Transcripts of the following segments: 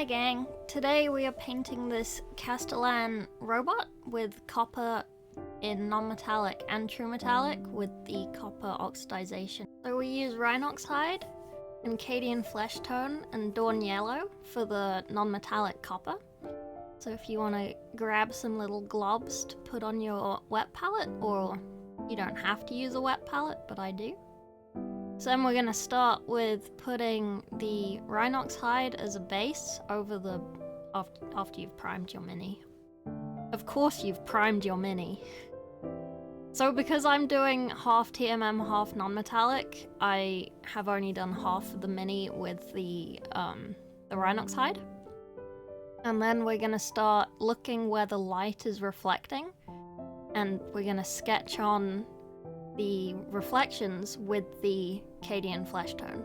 Hi gang, today we are painting this Castellan robot with copper in non-metallic and true metallic with the copper oxidization. So we use Rhinox hide and Cadian Fleshtone and Dawn Yellow for the non-metallic copper. So if you want to grab some little globs to put on your wet palette, or you don't have to use a wet palette, but I do. So then we're going to start with putting the Rhinox hide as a base over the... after you've primed your mini. Of course you've primed your mini. So because I'm doing half TMM, half non-metallic, I have only done half of the mini with the Rhinox hide. And then we're going to start looking where the light is reflecting, and we're going to sketch on the reflections with the Cadian Fleshtone.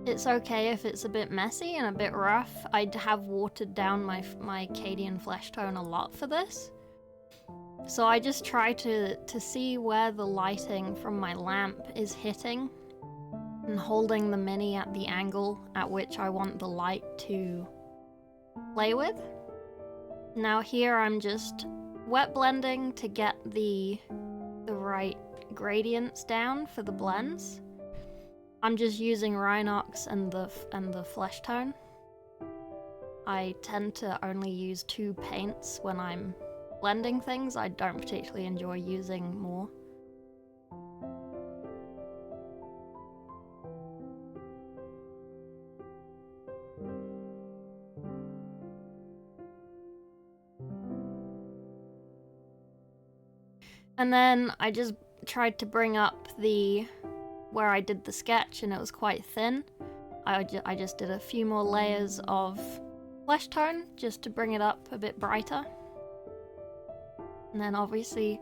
It's okay if it's a bit messy and a bit rough. I have watered down my Cadian Fleshtone a lot for this. So I just try to see where the lighting from my lamp is hitting and holding the mini at the angle at which I want the light to play with. Now here I'm just wet blending to get the right gradients down for the blends. I'm just using Rhinox and the Fleshtone. I tend to only use 2 paints when I'm blending things. I don't particularly enjoy using more. And then I just tried to bring up where I did the sketch, and it was quite thin. I just did a few more layers of Fleshtone just to bring it up a bit brighter. And then obviously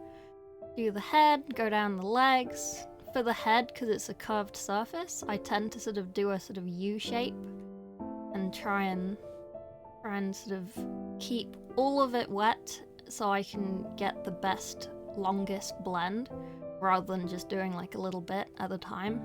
do the head, go down the legs. For the head, because it's a curved surface, I tend to sort of do a sort of U shape and try and sort of keep all of it wet so I can get the best, longest blend rather than just doing like a little bit at a time.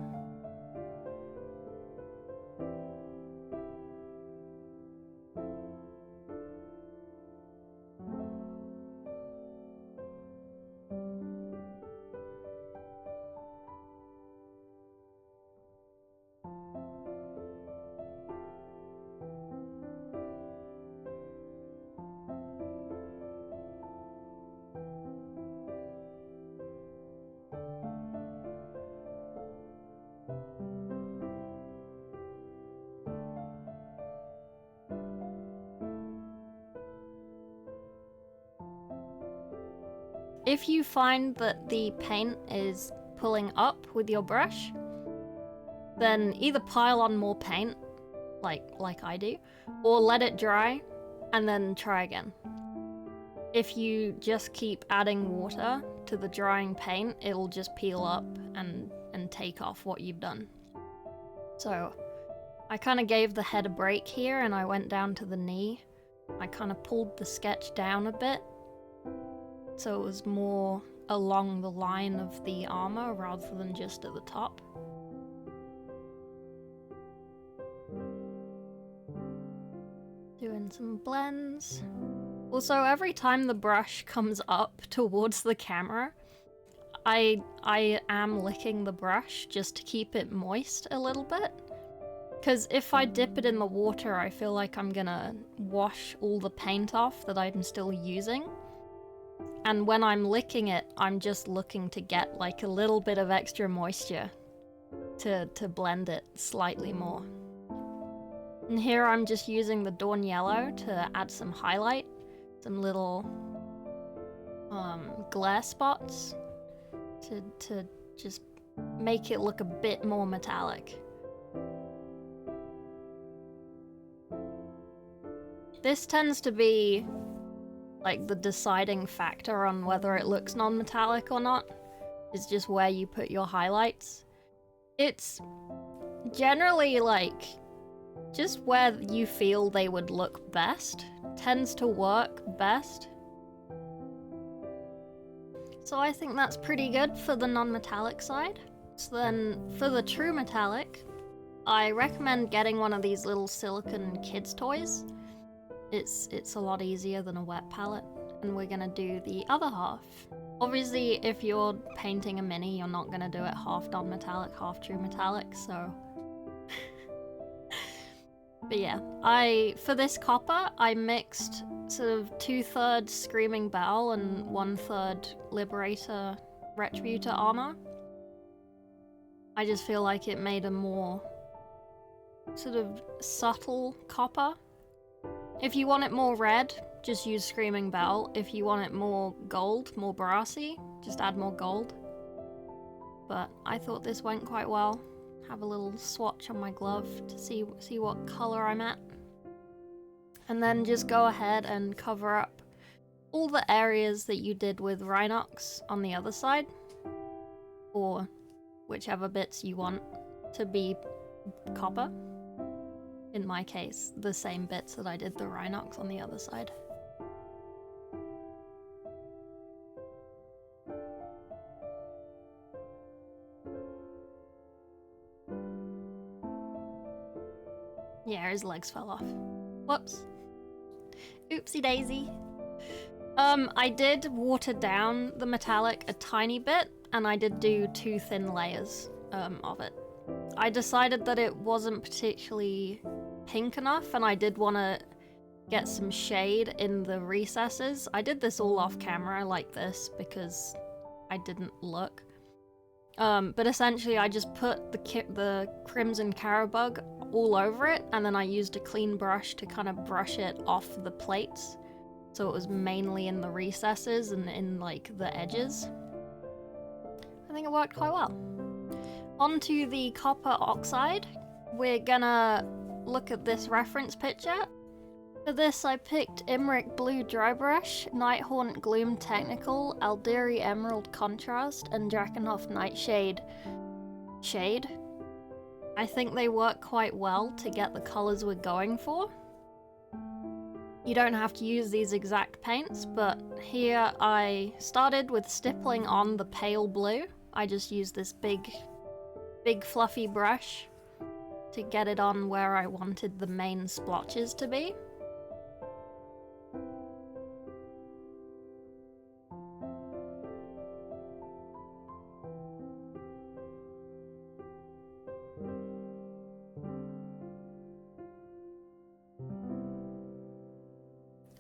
If you find that the paint is pulling up with your brush, then either pile on more paint, like I do, or let it dry and then try again. If you just keep adding water to the drying paint, it'll just peel up and take off what you've done. So I kind of gave the head a break here and I went down to the knee. I kind of pulled the sketch down a bit, so it was more along the line of the armor rather than just at the top. Doing some blends. Also, every time the brush comes up towards the camera, I am licking the brush just to keep it moist a little bit. Because if I dip it in the water, I feel like I'm gonna wash all the paint off that I'm still using. And when I'm licking it, I'm just looking to get like a little bit of extra moisture to blend it slightly more. And here I'm just using the Dawn Yellow to add some highlight, some little glare spots to just make it look a bit more metallic. This tends to be like the deciding factor on whether it looks non-metallic or not, is just where you put your highlights. It's generally like just where you feel they would look best tends to work best. So I think that's pretty good for the non-metallic side. So then for the true metallic, I recommend getting one of these little silicone kids toys. It's a lot easier than a wet palette. And we're gonna do the other half. Obviously, if you're painting a mini, you're not gonna do it half non-metallic, half true metallic, so... But yeah, for this copper, I mixed sort of 2/3 Screaming Bell and 1/3 Liberator Retributor armor. I just feel like it made a more sort of subtle copper. If you want it more red, just use Screaming Bell. If you want it more gold, more brassy, just add more gold. But I thought this went quite well. Have a little swatch on my glove to see what color I'm at. And then just go ahead and cover up all the areas that you did with Rhinox on the other side. Or whichever bits you want to be copper. In my case, the same bits that I did the Rhinox on the other side. Yeah, his legs fell off. Whoops. Oopsie daisy. I did water down the metallic a tiny bit, and I did do 2 thin layers of it. I decided that it wasn't particularly pink enough, and I did want to get some shade in the recesses. I did this all off camera like this because I didn't look. But essentially I just put the Crimson Carabug all over it, and then I used a clean brush to kind of brush it off the plates. So it was mainly in the recesses and in like the edges. I think it worked quite well. Onto the copper oxide, we're gonna look at this reference picture. For this I picked Imrik Blue Dry Brush, Nighthaunt Gloom Technical, Aedari Emerald Contrast, and Drakenhof Nightshade Shade. I think they work quite well to get the colours we're going for. You don't have to use these exact paints, but here I started with stippling on the pale blue. I just used this big fluffy brush to get it on where I wanted the main splotches to be.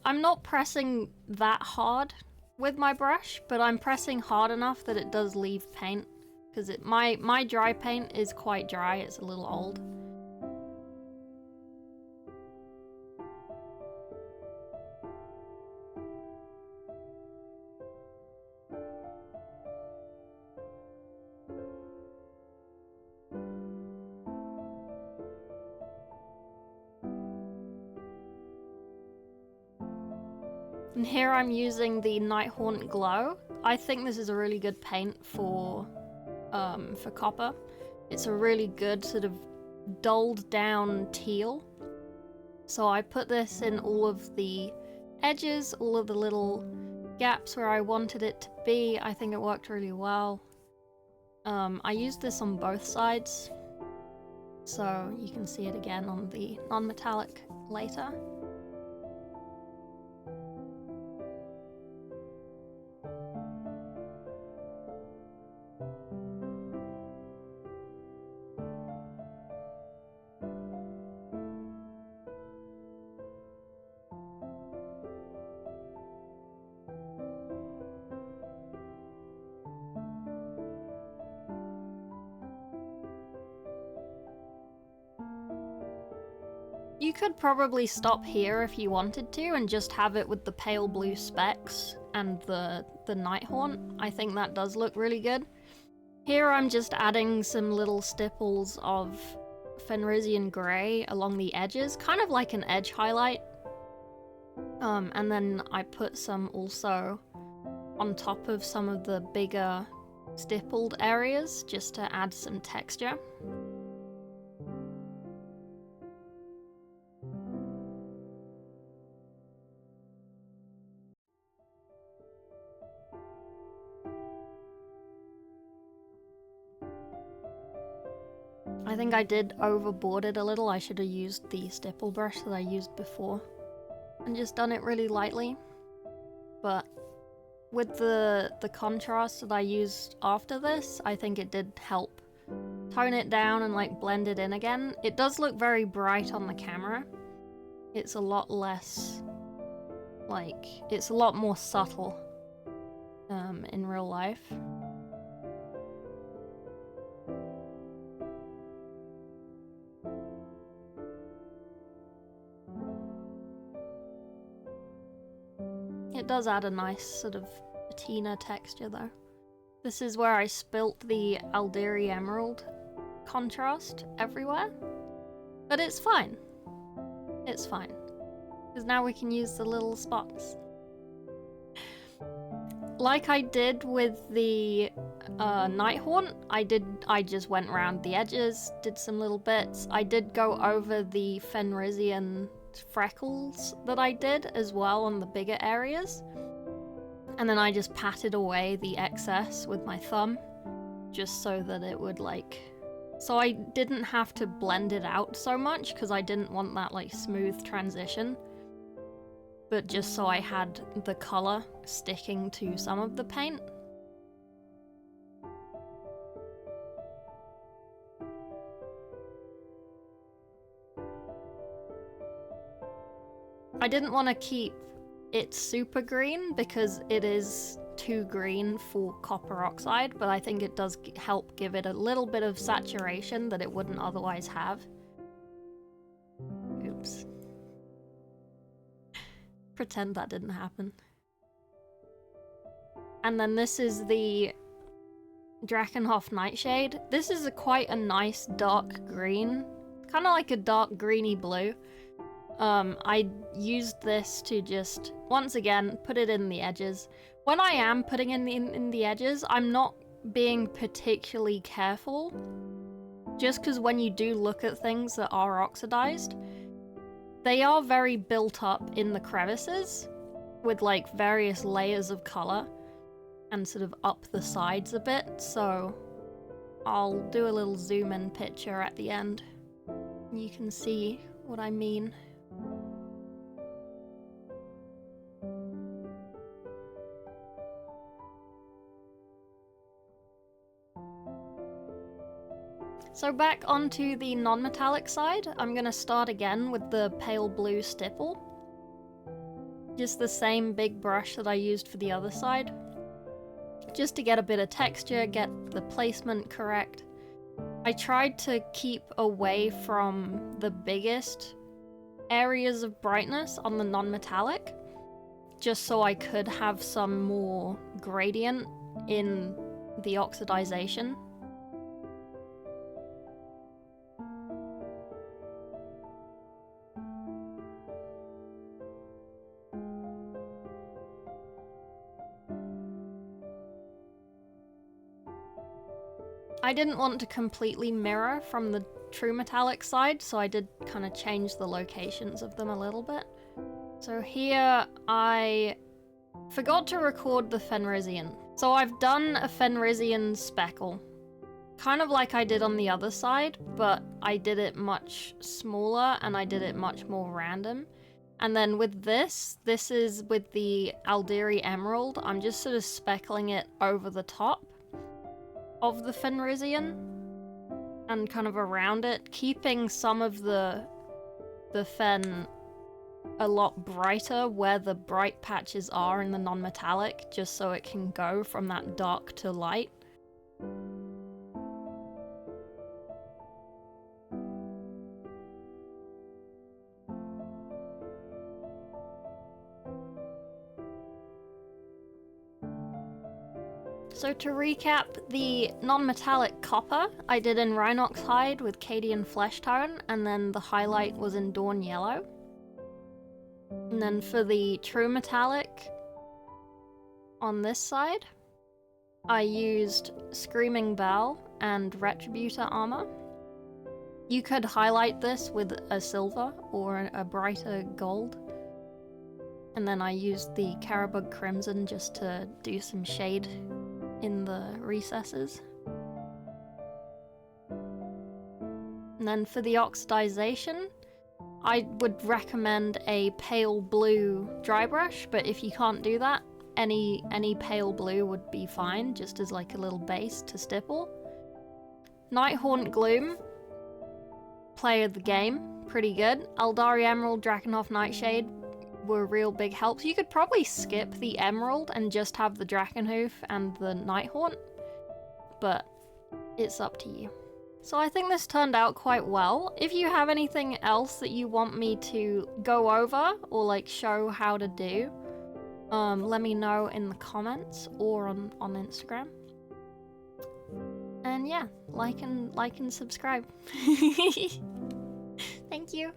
I'm not pressing that hard with my brush, but I'm pressing hard enough that it does leave paint, because my dry paint is quite dry, it's a little old. And here I'm using the Nighthaunt Glow. I think this is a really good paint for copper. It's a really good sort of dulled down teal. So I put this in all of the edges, all of the little gaps where I wanted it to be. I think it worked really well. I used this on both sides, so you can see it again on the non-metallic later. You could probably stop here if you wanted to and just have it with the pale blue specks and the Nighthaunt. I think that does look really good. Here I'm just adding some little stipples of Fenrisian Grey along the edges, kind of like an edge highlight. And then I put some also on top of some of the bigger stippled areas just to add some texture. I think I did overboard it a little. I should have used the stipple brush that I used before and just done it really lightly. But with the contrast that I used after this, I think it did help tone it down and like blend it in again. It does look very bright on the camera. It's a lot less, like, it's a lot more subtle in real life. It does add a nice sort of patina texture though. This is where I spilt the Aedari Emerald contrast everywhere. But it's fine. It's fine. Because now we can use the little spots. Like I did with the Nighthaunt, I just went around the edges, did some little bits. I did go over the Fenrisian freckles that I did as well on the bigger areas. And then I just patted away the excess with my thumb, just so that it would like... So I didn't have to blend it out so much, because I didn't want that like smooth transition. But just so I had the colour sticking to some of the paint. I didn't want to keep it super green because it is too green for copper oxide, but I think it does help give it a little bit of saturation that it wouldn't otherwise have. Oops. Pretend that didn't happen. And then this is the Drakenhof Nightshade. This is quite a nice dark green, kind of like a dark greeny blue. I used this to just, once again, put it in the edges. When I am putting in the edges, I'm not being particularly careful. Just because when you do look at things that are oxidized, they are very built up in the crevices with like various layers of color and sort of up the sides a bit. So I'll do a little zoom in picture at the end. You can see what I mean. So back onto the non-metallic side, I'm gonna start again with the pale blue stipple. Just the same big brush that I used for the other side. Just to get a bit of texture, get the placement correct. I tried to keep away from the biggest areas of brightness on the non-metallic, just so I could have some more gradient in the oxidization. I didn't want to completely mirror from the true metallic side, so I did kind of change the locations of them a little bit. So here I forgot to record the Fenrisian. So I've done a Fenrisian speckle, kind of like I did on the other side, but I did it much smaller and I did it much more random. And then with this is with the Aedari Emerald. I'm just sort of speckling it over the top of the Fenrisian and kind of around it, keeping some of the Fen a lot brighter where the bright patches are in the non-metallic, just so it can go from that dark to light. So to recap, the non-metallic copper I did in Rhinox hide with Cadian Fleshtone, and then the highlight was in Dawn Yellow. And then for the true metallic on this side, I used Screaming Bell and Retributor armor. You could highlight this with a silver or a brighter gold. And then I used the Carabug Crimson just to do some shade in the recesses. And then for the oxidization, I would recommend a pale blue dry brush, but if you can't do that, any pale blue would be fine, just as like a little base to stipple. Nighthaunt Gloom, play of the game, pretty good. Aedari Emerald, Drakenhof, Nightshade were real big helps. You could probably skip the Emerald and just have the Drakenhof and the Nighthaunt, but it's up to you. So I think this turned out quite well. If you have anything else that you want me to go over or like show how to do, let me know in the comments or on Instagram. And yeah, like and subscribe. Thank you.